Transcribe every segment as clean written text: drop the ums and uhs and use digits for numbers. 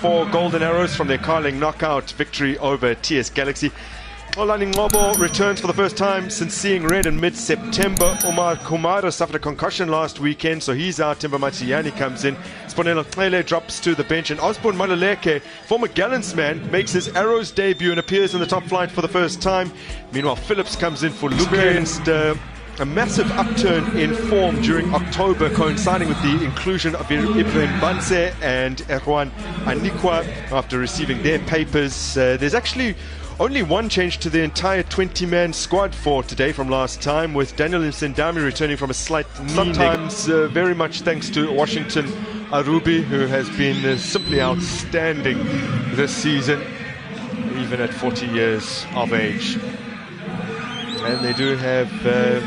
for Golden Arrows from their Carling knockout victory over TS Galaxy. Olani Ngobo returns for the first time since seeing red in mid-September. Omar Kumara suffered a concussion last weekend, so he's out. Timber Matiyani comes in. Sponelo Tlele drops to the bench, and Osborne Maluleke, former Gallants man, makes his Arrows debut and appears in the top flight for the first time. Meanwhile, Phillips comes in for experienced a massive upturn in form during October, coinciding with the inclusion of Ibrahim Banse and Erwan Anikwa after receiving their papers. There's actually only one change to the entire 20-man squad for today from last time, with Daniel Nsendami returning from a slight knee. Sometimes very much thanks to Washington Arubi, who has been simply outstanding this season, even at 40 years of age. And they do have a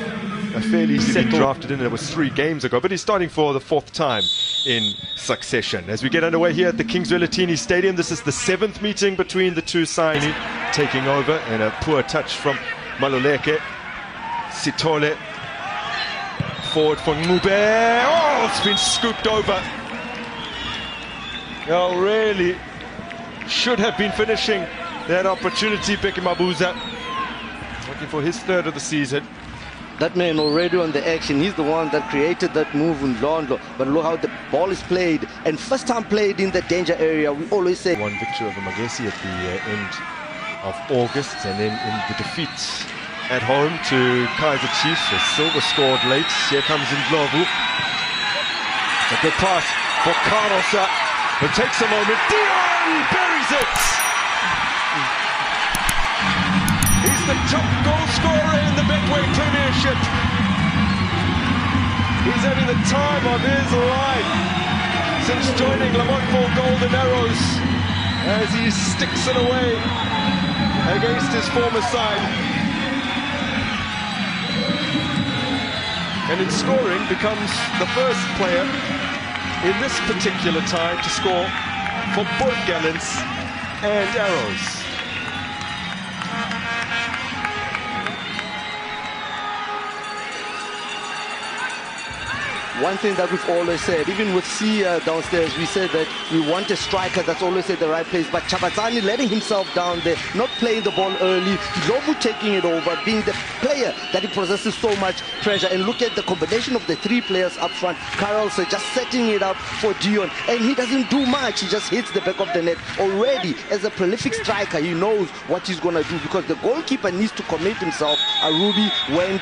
fairly set drafted in. It was 3 games ago, but he's starting for the 4th time in succession. As we get underway here at the Kingsway Latini Stadium, this is the 7th meeting between the two sides. Taking over, and a poor touch from Maluleke. Sitole forward for Ngube. Oh, it's been scooped over. Oh, really should have been finishing that opportunity. Beki Mabuza looking for his 3rd of the season. That man already on the action. He's the one that created that move in Londo. But look how the ball is played, and first time played in the danger area. We always say one victory over Magesi at the end of August, and then in the defeat at home to Kaiser Chiefs. So Silver scored late. Here comes Ndlovu. A good pass for Carlosa, who takes a moment. Dion buries it. He's the top goal scorer in the Betway Premiership. He's having the time of his life since joining Lamontfort Golden Arrows, as he sticks it away against his former side. And in scoring becomes the first player in this particular tie to score for both Gallants and Arrows. one thing that we've always said, even with Sia downstairs, we said that we want a striker that's always at the right place. But Chabatsani letting himself down there, not playing the ball early, Lobu taking it over, being the player that he possesses so much pressure. And look at the combination of the 3 players up front. Carlson just setting it up for Dion, and he doesn't do much. He just hits the back of the net. Already, as a prolific striker, he knows what he's going to do, because the goalkeeper needs to commit himself. Arubi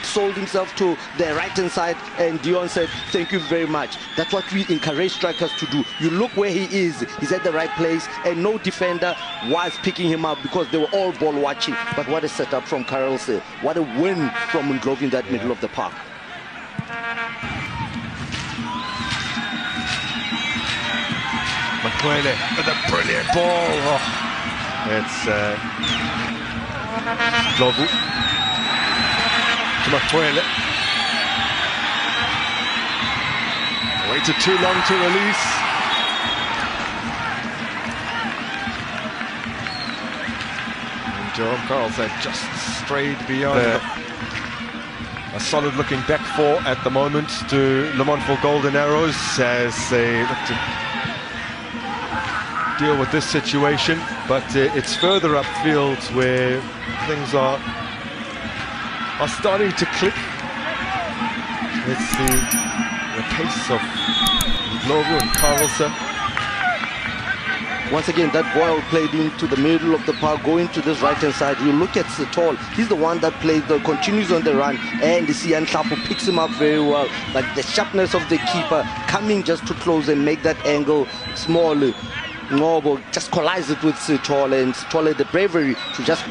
sold himself to the right-hand side, and Dion said, thank you very much. That's what we encourage strikers to do. You look where he is. He's at the right place, and no defender was picking him up because they were all ball watching. But what a setup from Carlson. What a win from Ndlovu in that middle of the park. Makwele with a brilliant ball. Oh, it's Ndlovu to Makwele. Waited too long to release. And Jerome Carlson just strayed beyond. A solid looking back 4 at the moment to Lamontfort Golden Arrows as they look to deal with this situation, but it's further upfield where things are starting to click. It's the pace of Ndlovu and Carlson. Once again, that ball played into the middle of the park, going to this right-hand side. You look at Sitol, he's the one that plays, continues on the run, and Sian Tlapo picks him up very well. But the sharpness of the keeper coming just to close and make that angle small. Ngobo just collides it with Sitol, and Sitol had the bravery to just...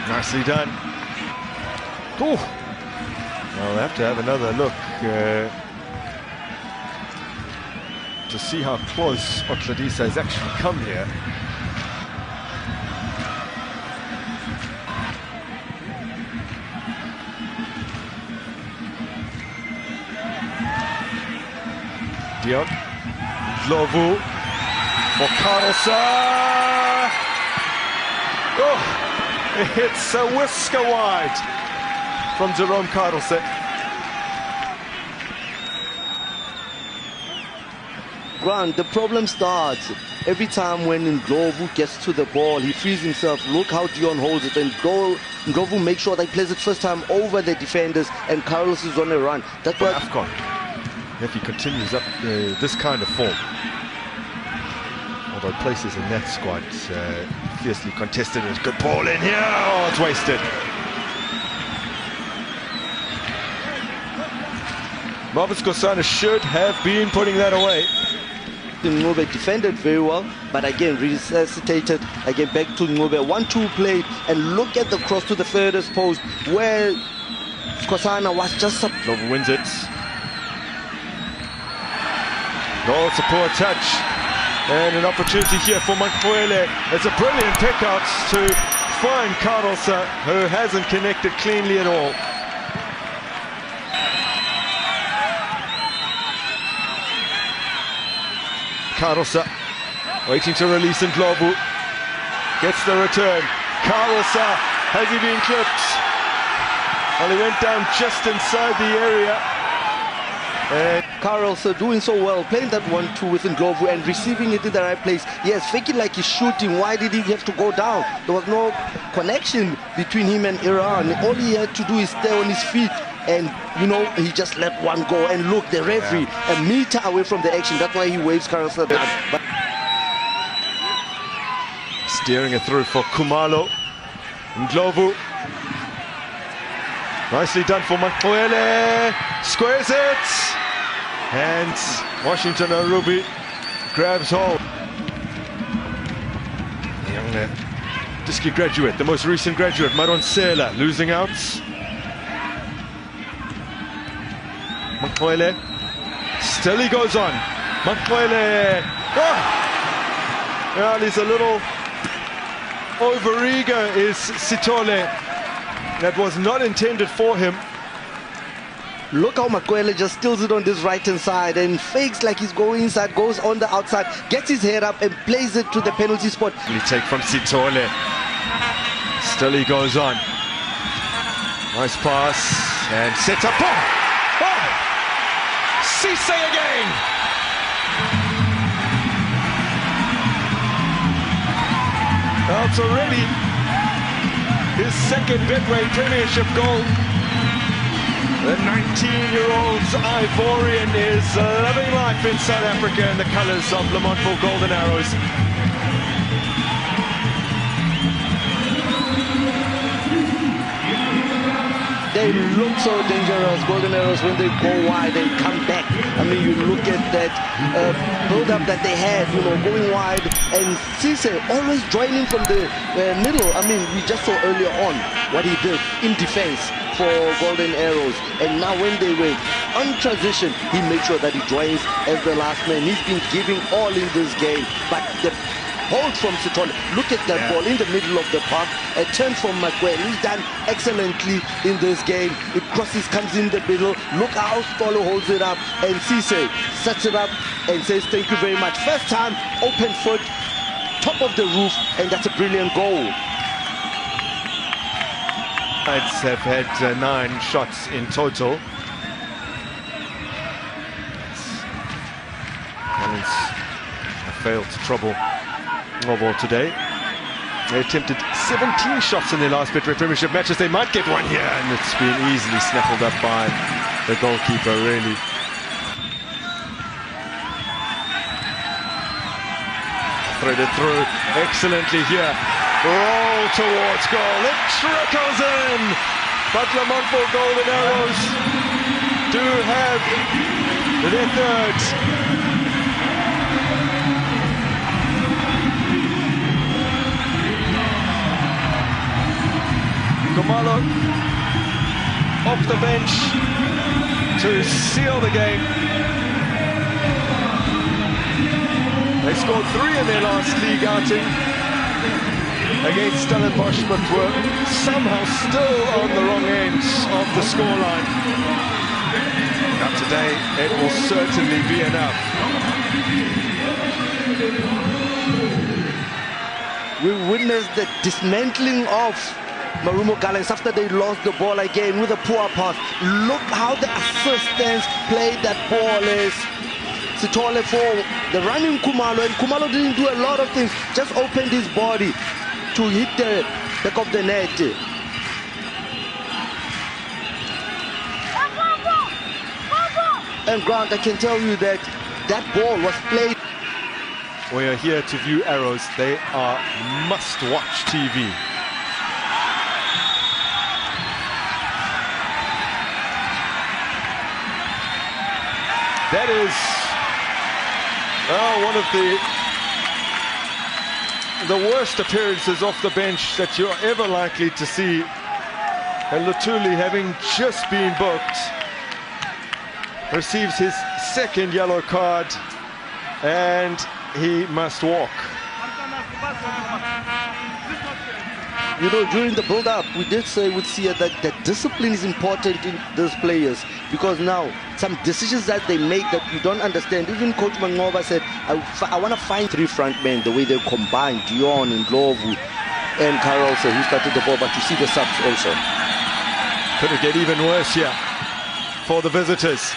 Nicely done. Ooh. Well, we'll have to have another look to see how close Otladisa has actually come here. Dion, Ndlovu for Carlson. Oh, it's a whisker wide. from Jerome Carlsen. Grant, the problem starts every time when Ndlovu gets to the ball. He frees himself. Look how Dion holds it, and Ndlovu makes sure that he plays it first time over the defenders, and Carlos is on a run. That's what AFCON, if he continues up this kind of form, although places in that squad fiercely contested. It's good ball in here. Oh, it's wasted. Marvin Skosana should have been putting that away. Ngube defended very well, but again resuscitated, again back to Ngube. 1-2 played, and look at the cross to the furthest post where Skosana was just Ndlovu wins it. Oh, it's a poor touch, and an opportunity here for Mankwele. It's a brilliant pick out to find Carlsen, who hasn't connected cleanly at all. Carlsen waiting to release Ndlovu. Gets the return. Carlsen, has he been clipped? Well, he went down just inside the area. Carlsen doing so well, playing that 1-2 with Ndlovu and receiving it in the right place. Yes, faking like he's shooting. Why did he have to go down? There was no connection between him and Iran. All he had to do is stay on his feet. And, you know, he just let one go. And look, the referee, a meter away from the action. That's why he waves Carlsen down. But steering it through for Khumalo. Ndlovu. Nicely done for Mankwele. Squares it. And Washington Arubi grabs hold. The young Diski graduate, the most recent graduate, Maronsela, losing out. Mankwele, still he goes on. Mankwele, well, he's a little overeager, is Sithole. That was not intended for him. Look how Mankwele just steals it on this right-hand side and fakes like he's going inside, goes on the outside, gets his head up and plays it to the penalty spot. He take from Sithole. Still he goes on. Nice pass and sets up. Oh! Cisse again! Well, it's already his second Betway Premiership goal. The 19-year-old Ivorian is loving life in South Africa in the colours of Lamontville Golden Arrows. They look so dangerous, Golden Arrows, when they go wide and come back. I mean, you look at that build-up that they had, you know, going wide, and Cisse always joining from the middle. I mean, we just saw earlier on what he did in defense for Golden Arrows, and now when they were on transition, he made sure that he joins as the last man. He's been giving all in this game, but the hold from Sithole. Look at that ball in the middle of the park. A turn from Mankwele. He's done excellently in this game. It crosses, comes in the middle. Look how Sithole holds it up. And Cisse sets it up and says thank you very much. First time, open foot, top of the roof, and that's a brilliant goal. Sides have had 9 shots in total. Gallants have failed to trouble Ngobo today. They attempted 17 shots in their last Betway Premiership matches. They might get one here, and it's been easily snaffled up by the goalkeeper, really. Threaded through excellently here. Roll towards goal. It trickles in. But Lamontville Golden Arrows do have their third. Khumalo off the bench to seal the game. They scored 3 in their last league outing against Stellenbosch, but were somehow still on the wrong end of the scoreline. Now today it will certainly be enough. We witnessed the dismantling of Marumo Gallants after they lost the ball again with a poor pass. Look how the assistants played that ball is. Sithole for the running Khumalo, and Khumalo didn't do a lot of things, just opened his body to hit the back of the net. And Grant, I can tell you that that ball was played. We are here to view Arrows. They are must-watch TV. That is one of the worst appearances off the bench that you're ever likely to see. And Lutuli, having just been booked, receives his second yellow card, and he must walk. You know, during the build-up, we did say with Sia that discipline is important in those players, because now some decisions that they make that you don't understand. Even Coach Mangova said, I want to find three front men, the way they combine Dion and Lovu and Carlson, who started the ball, but you see the subs also. Could it get even worse here for the visitors?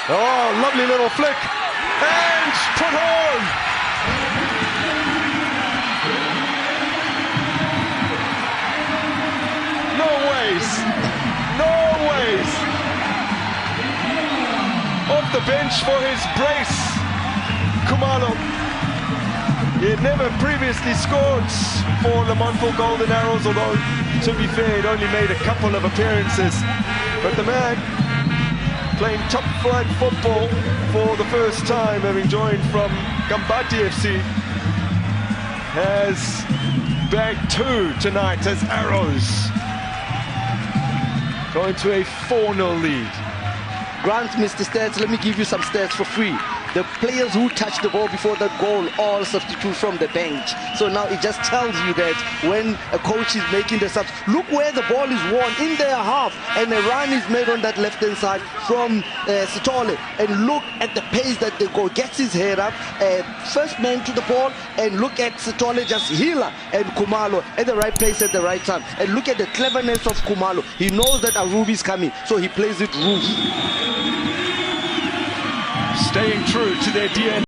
Oh, lovely little flick, and put on! No ways! Off the bench for his brace, Khumalo. He had never previously scored for Le Montville Golden Arrows, although, to be fair, he'd only made a couple of appearances. But the man, playing top-flight football for the first time, having joined from Gambati FC, has bagged 2 tonight as Arrows going to a 4-0 lead. Grant, Mr. Stats, let me give you some stats for free. The players who touched the ball before that goal all substitute from the bench. So now it just tells you that when a coach is making the subs, look where the ball is won in their half, and a run is made on that left-hand side from Sithole, and look at the pace that they go. Gets his head up, first man to the ball, and look at Sithole just healer and Khumalo at the right place at the right time. And look at the cleverness of Khumalo. He knows that Arubi is coming, so he plays it roof. Staying true to their DNA.